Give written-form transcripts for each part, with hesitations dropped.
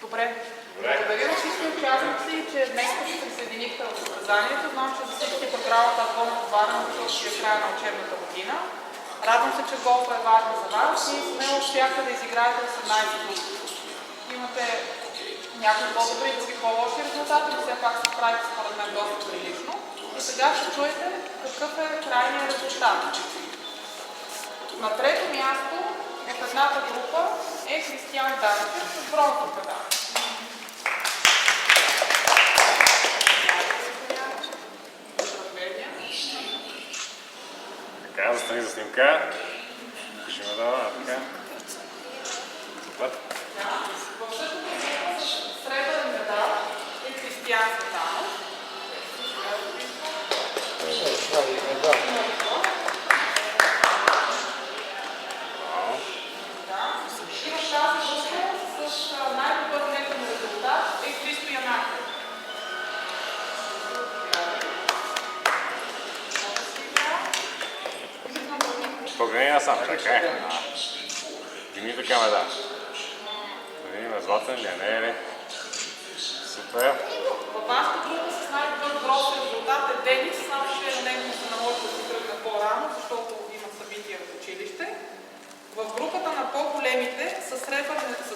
Добре. Благодаря на всички участници, че днес се присъединихте в състезанието. Знам, че за всички програмата е по-натоварена, защото ще е края на учебната година. Радвам се, че голфът е важен за вас и смело успяхте да изиграете 18 минути. Имате някои по-добри и други по-лоши резултати, но все пак се справите според мен доста прилично. И сега ще чуете какъв е крайният резултат. На трето място в едната група е Кристиян Данчев с бронзов медал. Така, застани за снимка. Покажи медала, така. Супер. В същото група с сребърен медал е Кристиян Светанов. И в тази група с най-добър нетен резултат е Христо Янаков. Погледни насам, така е. Дими така медал. Да видим златен ли, не е ли? Супер. Във вашата група с най-добър гроз резултат е Денис, само че на него се наложи да се тръгне по-рано, защото има събития в училище. В групата на по-големите със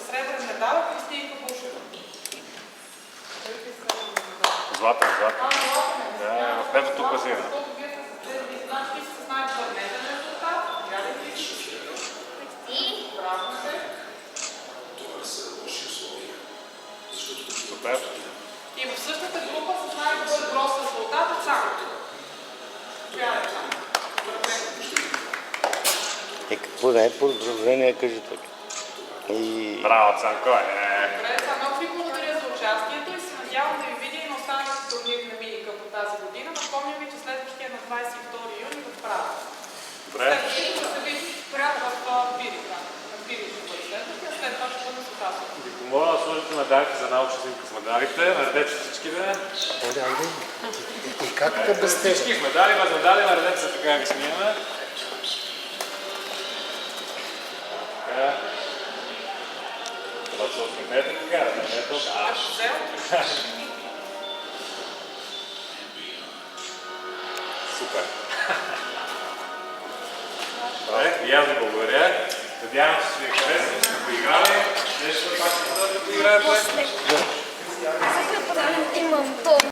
сребърен медал е Кристинка Бушева. Златен. Да, в петото класиране. Значи ти си с най-добър нетен резултат. Гледайте си. Браво се. Супер. И в същата група с най-добър гроз резултат е Цанко. Гледайте Цанко. Какво да е поздравление, кажи така. Браво, Цанко. Добре, много ви благодаря за участието и се надявам да ви видя и на останалите турнири на Миникъп от тази година. Напомням ви, че следващия на 22 юни в Прага. Добре. Следващия ще се види в Бирика. В Бирика ще бъде следващия, след това ще бъде с Отасова. Ви помоля да сложите медалите за научна снимка с медалите. Наредете всички да. И как да без тебе? Всички с медали, без медали, наредете се така ги снимаме. Така. Това се усмихнете така, да не е толкова. Супер. Добре, и аз ви благодаря. Надявам се, че ви е харесало, ще поиграли. Нещо пак ще да поиграете. Имам то.